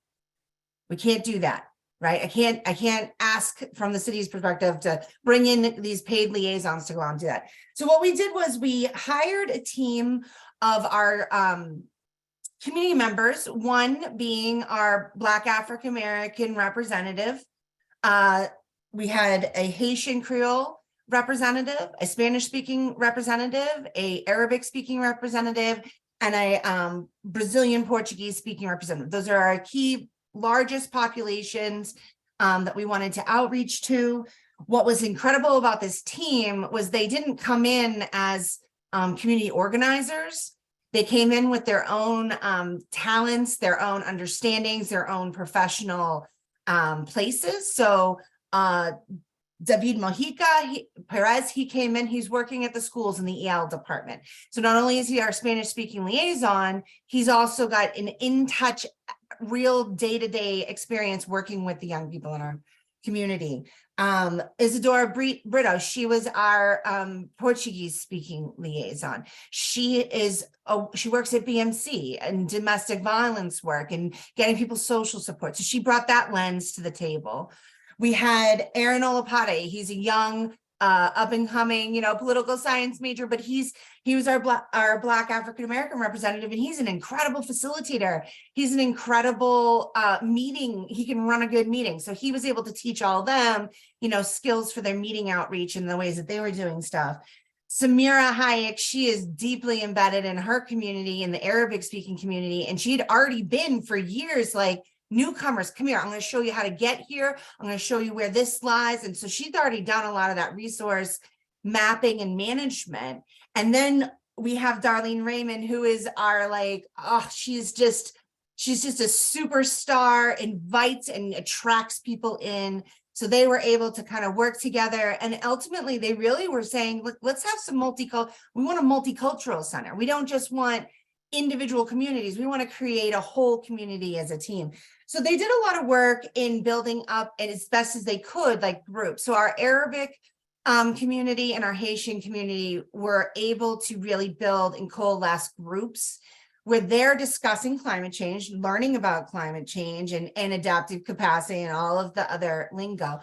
We can't do that, right? I can't ask from the city's perspective to bring in these paid liaisons to go out and do that. So what we did was we hired a team of our community members, one being our Black African American representative. We had a Haitian Creole representative, a Spanish speaking representative, a Arabic speaking representative, and a Brazilian Portuguese speaking representative. Those are our key largest populations that we wanted to outreach to. What was incredible about this team was they didn't come in as community organizers. They came in with their own talents, their own understandings, their own professional places. So David Mojica Perez, he came in, he's working at the schools in the EL department. So not only is he our Spanish speaking liaison, he's also got an in-touch, real day-to-day experience working with the young people in our community. Isadora Brito, she was our Portuguese speaking liaison. She works at BMC and domestic violence work and getting people social support. So she brought that lens to the table. We had Aaron Olapade. He's a young, up and coming, political science major, but he was our Black African American representative, and he's an incredible facilitator. He's an incredible he can run a good meeting. So he was able to teach all of them, skills for their meeting outreach and the ways that they were doing stuff. Samira Hayek, she is deeply embedded in her community, in the Arabic speaking community, and she'd already been for years like, newcomers, come here. I'm going to show you how to get here. I'm going to show you where this lies. And so she's already done a lot of that resource mapping and management. And then we have Darlene Raymond, who is our she's just a superstar, invites and attracts people in. So they were able to kind of work together. And ultimately they really were saying, look, let's have some we want a multicultural center. We don't just want individual communities. We want to create a whole community as a team. So they did a lot of work in building up, and as best as they could, like groups. So our Arabic community and our Haitian community were able to really build and coalesce groups where they're discussing climate change, learning about climate change and adaptive capacity and all of the other lingo.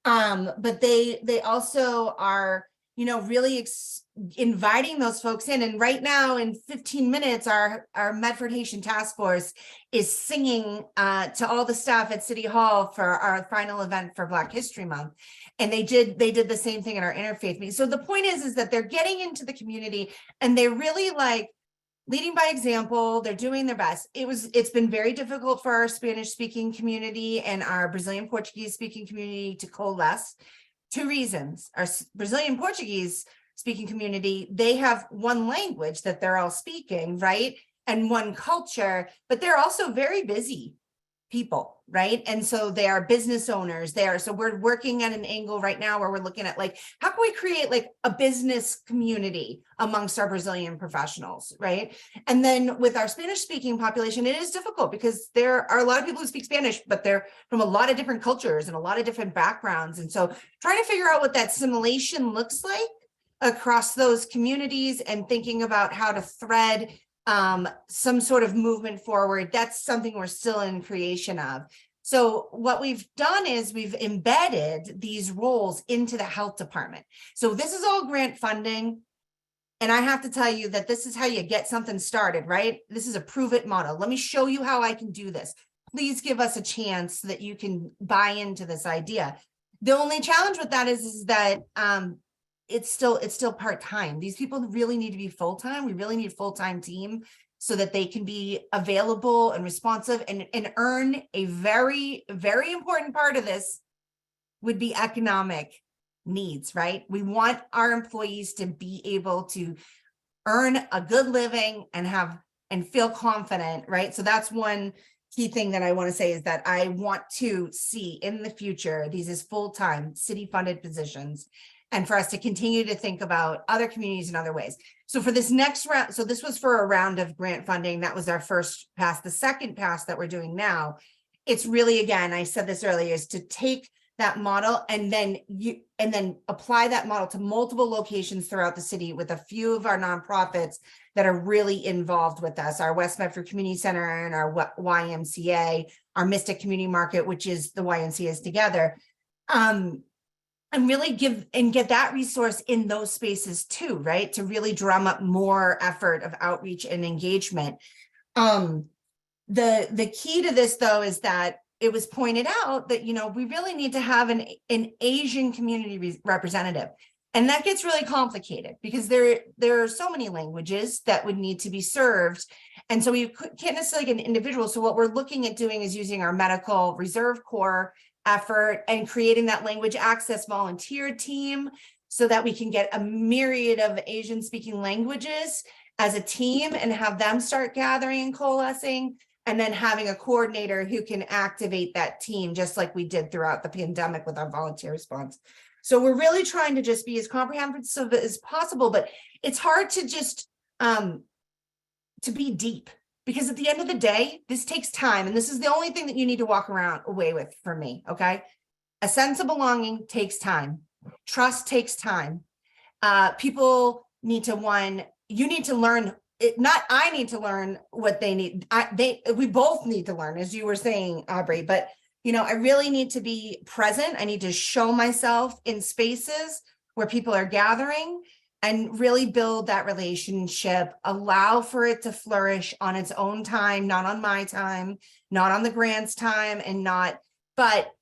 But they also are, really inviting those folks in. And right now in 15 minutes, our Medford Haitian Task Force is singing to all the staff at City Hall for our final event for Black History Month. And they did the same thing in our interfaith meeting. So the point is that they're getting into the community and they're really leading by example. They're doing their best. It's been very difficult for our Spanish speaking community and our Brazilian Portuguese speaking community to coalesce. Two reasons. Our Brazilian Portuguese speaking community, they have one language that they're all speaking, right? And one culture, but they're also very busy. people, right? And so they are business owners there. So we're working at an angle right now where we're looking at like, how can we create like a business community amongst our Brazilian professionals, right? And then with our Spanish speaking population, it is difficult because there are a lot of people who speak Spanish, but they're from a lot of different cultures and a lot of different backgrounds. And so trying to figure out what that assimilation looks like across those communities and thinking about how to thread some sort of movement forward, that's something we're still in creation of. So what we've done is we've embedded these roles into the health department. So this is all grant funding. And I have to tell you that this is how you get something started, right? This is a prove it model. Let me show you how I can do this. Please give us a chance so that you can buy into this idea. The only challenge with that is that it's still part-time. These people really need to be full-time. We really need a full-time team so that they can be available and responsive and earn a very, very important part of this would be economic needs, right? We want our employees to be able to earn a good living and feel confident, right? So that's one key thing that I want to say is that I want to see in the future, these as full-time city-funded positions, and for us to continue to think about other communities in other ways. So for this next round, so this was for a round of grant funding. That was our first pass. The second pass that we're doing now, it's really, again, I said this earlier, is to take that model and then apply that model to multiple locations throughout the city with a few of our nonprofits that are really involved with us, our West Medford Community Center and our YMCA, our Mystic Community Market, which is the YMCA's together. And really get that resource in those spaces too, right? To really drum up more effort of outreach and engagement. The key to this though, is that it was pointed out that, we really need to have an Asian community representative. And that gets really complicated because there are so many languages that would need to be served. And so we can't necessarily get an individual. So what we're looking at doing is using our medical reserve corps effort and creating that language access volunteer team so that we can get a myriad of Asian speaking languages as a team and have them start gathering and coalescing, and then having a coordinator who can activate that team just like we did throughout the pandemic with our volunteer response. So we're really trying to just be as comprehensive as possible, but it's hard to just to be deep. Because at the end of the day, this takes time. And this is the only thing that you need to walk away with for me, okay? A sense of belonging takes time. Trust takes time. People need to, you need to learn, I need to learn what they need. We both need to learn, as you were saying, Aubrey, but I really need to be present. I need to show myself in spaces where people are gathering and really build that relationship, allow for it to flourish on its own time, not on my time, not on the grant's time, but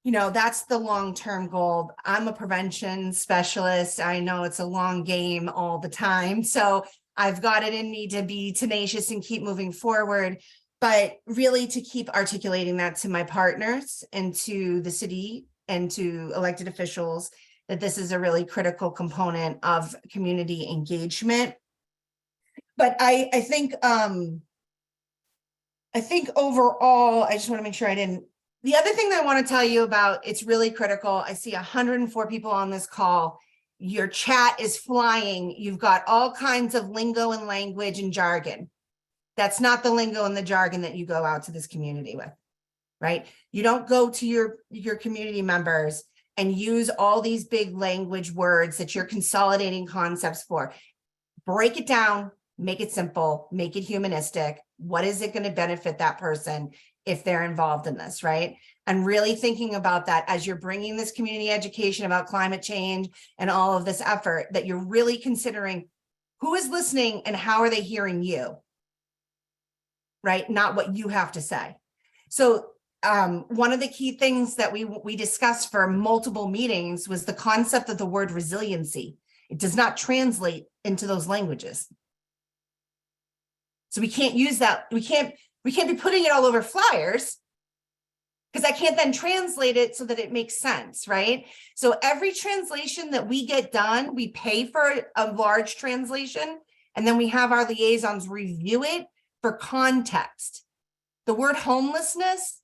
that's the long-term goal. I'm a prevention specialist. I know it's a long game all the time. So I've got it in me to be tenacious and keep moving forward, but really to keep articulating that to my partners and to the city and to elected officials, that this is a really critical component of community engagement. But I think overall, I just want to make sure the other thing that I want to tell you about, it's really critical. I see 104 people on this call. Your chat is flying. You've got all kinds of lingo and language and jargon. That's not the lingo and the jargon that you go out to this community with, right? You don't go to your community members and use all these big language words that you're consolidating concepts for. Break it down, make it simple, make it humanistic. What is it going to benefit that person if they're involved in this, right? And really thinking about that as you're bringing this community education about climate change and all of this effort, that you're really considering who is listening and how are they hearing you, right? Not what you have to say. So one of the key things that we discussed for multiple meetings was the concept of the word resiliency. It does not translate into those languages. So we can't use that. We can't be putting it all over flyers because I can't then translate it so that it makes sense, right? So every translation that we get done, we pay for a large translation, and then we have our liaisons review it for context. The word homelessness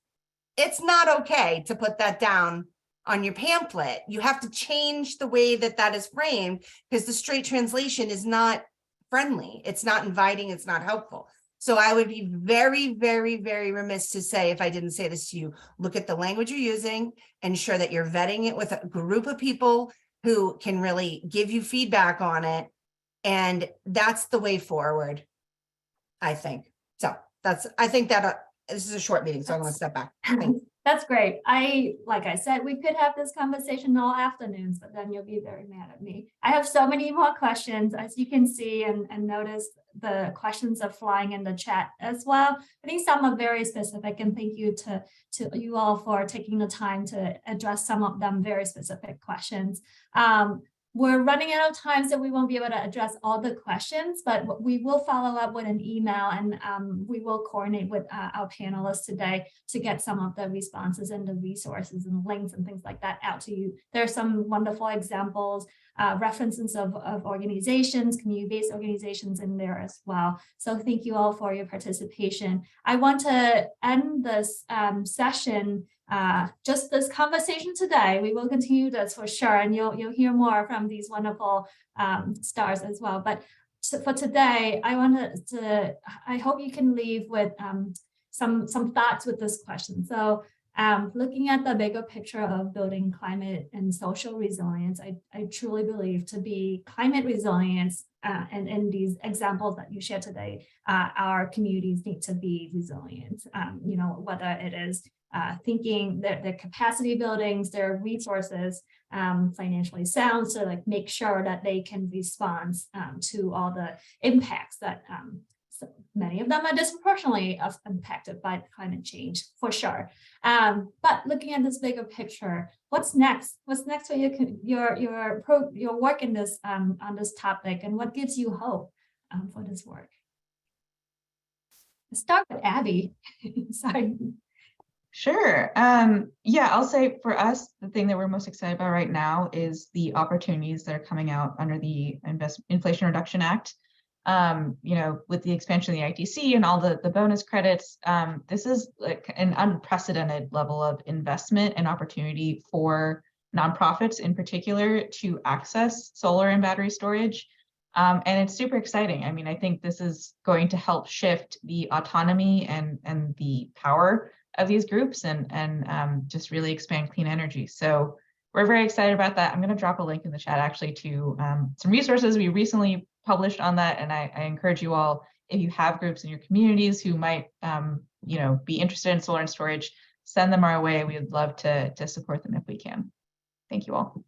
it's not okay to put that down on your pamphlet. You have to change the way that that is framed, because the straight translation is not friendly. It's not inviting. It's not helpful. So I would be very, very, very remiss to say, if I didn't say this to you, look at the language you're using, ensure that you're vetting it with a group of people who can really give you feedback on it. And that's the way forward, I think. So I think that this is a short meeting, so I'm going to step back. Thanks. That's great. Like I said, we could have this conversation all afternoons, but then you'll be very mad at me. I have so many more questions, as you can see, and notice the questions are flying in the chat as well. I think some are very specific, and thank you to you all for taking the time to address some of them very specific questions. We're running out of time, so we won't be able to address all the questions, but we will follow up with an email, and we will coordinate with our panelists today to get some of the responses and the resources and links and things like that out to you. There are some wonderful examples, references of organizations, community-based organizations in there as well. So thank you all for your participation. I want to end this session, just this conversation today. We will continue this for sure, and you'll hear more from these wonderful stars as well. But for today, I hope you can leave with some thoughts with this question. So looking at the bigger picture of building climate and social resilience, I truly believe to be climate resilience, and in these examples that you shared today, our communities need to be resilient. Whether it is thinking that their capacity buildings, their resources, financially sound, so like make sure that they can respond to all the impacts that so many of them are disproportionately impacted by climate change, for sure. But looking at this bigger picture, what's next? What's next for your work in this on this topic, and what gives you hope for this work? Let's start with Abbe. Sorry. Sure. Yeah, I'll say for us, the thing that we're most excited about right now is the opportunities that are coming out under the Inflation Reduction Act. With the expansion of the ITC and all the bonus credits, this is like an unprecedented level of investment and opportunity for nonprofits in particular to access solar and battery storage. And it's super exciting. I mean, I think this is going to help shift the autonomy and the power of these groups and just really expand clean energy. So we're very excited about that. I'm going to drop a link in the chat actually to some resources we recently published on that. And I encourage you all, if you have groups in your communities who might be interested in solar and storage, send them our way. We would love to support them if we can. Thank you all.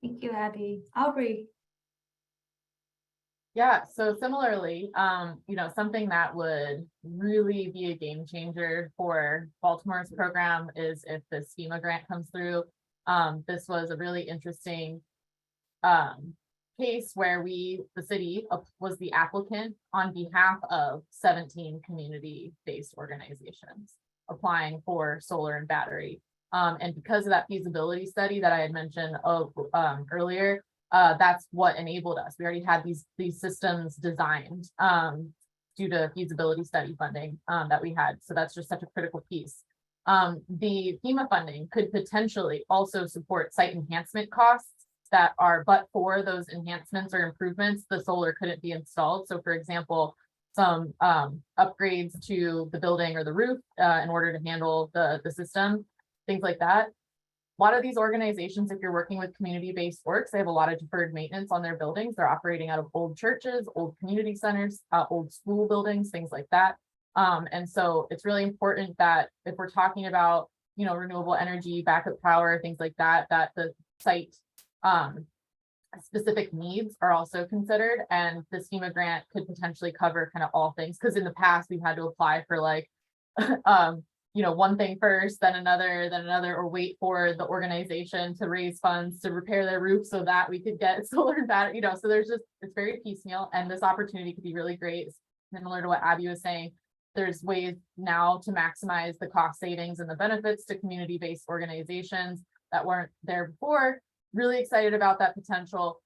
Thank you, Abbe. Aubrey. Yeah, so similarly, something that would really be a game changer for Baltimore's program is if the FEMA grant comes through. This was a really interesting case where the city was the applicant on behalf of 17 community-based organizations applying for solar and battery. And because of that feasibility study that I had mentioned earlier, that's what enabled us. We already had these systems designed due to feasibility study funding that we had. So that's just such a critical piece. The FEMA funding could potentially also support site enhancement costs that are, but for those enhancements or improvements, the solar couldn't be installed. So for example, some upgrades to the building or the roof in order to handle the system, things like that. A lot of these organizations, if you're working with community-based works, they have a lot of deferred maintenance on their buildings. They're operating out of old churches, old community centers, old school buildings, things like that. And so it's really important that if we're talking about, renewable energy, backup power, things like that, that the site specific needs are also considered. And this FEMA grant could potentially cover kind of all things. Because in the past, we've had to apply for like, one thing first, then another, or wait for the organization to raise funds to repair their roof so that we could get solar and battery, so it's very piecemeal, and this opportunity could be really great. Similar to what Abbe was saying, there's ways now to maximize the cost savings and the benefits to community-based organizations that weren't there before. Really excited about that potential.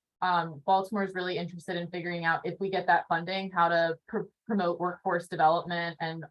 Baltimore is really interested in figuring out, if we get that funding, how to promote workforce development and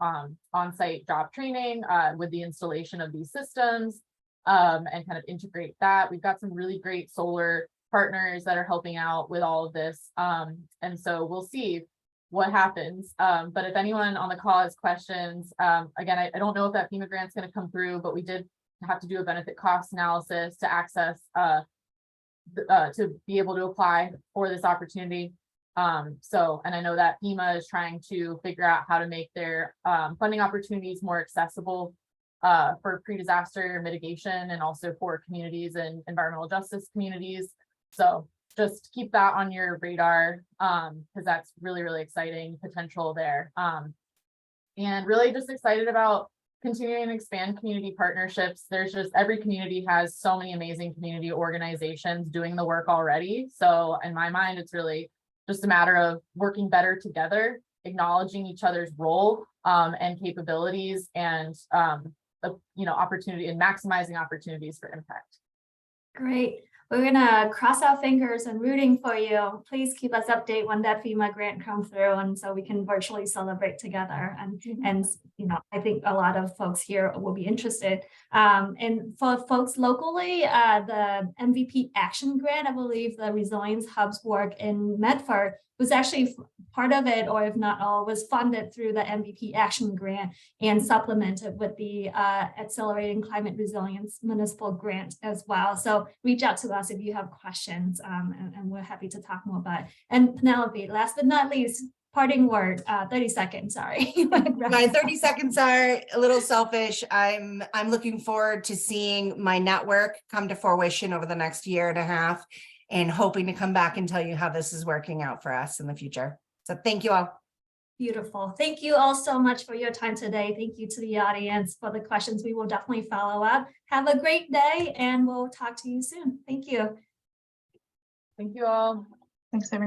on-site job training with the installation of these systems, and kind of integrate that. We've got some really great solar partners that are helping out with all of this. And so we'll see what happens. But if anyone on the call has questions, again, I don't know if that FEMA grant's going to come through, but we did have to do a benefit cost analysis to access to be able to apply for this opportunity. And I know that FEMA is trying to figure out how to make their funding opportunities more accessible for pre-disaster mitigation and also for communities and environmental justice communities. So just keep that on your radar, because that's really, really exciting potential there. And really just excited about continuing to expand community partnerships. There's just, every community has so many amazing community organizations doing the work already. So in my mind, it's really just a matter of working better together, acknowledging each other's role and capabilities, and opportunity, and maximizing opportunities for impact. Great. We're gonna cross our fingers and rooting for you. Please keep us updated when that FEMA grant comes through, and so we can virtually celebrate together. And I think a lot of folks here will be interested. And for folks locally, the MVP Action Grant, I believe the Resilience Hub's work in Medford was actually part of it, or if not all, was funded through the MVP Action Grant and supplemented with the Accelerating Climate Resilience Municipal Grant as well. So reach out to us if you have questions, and we're happy to talk more about it. And Penelope, last but not least, parting word, 30 seconds, sorry. My 30 seconds are a little selfish. I'm looking forward to seeing my network come to fruition over the next year and a half, and hoping to come back and tell you how this is working out for us in the future. So thank you all. Beautiful. Thank you all so much for your time today. Thank you to the audience for the questions. We will definitely follow up. Have a great day, and we'll talk to you soon. Thank you. Thank you all. Thanks, everyone.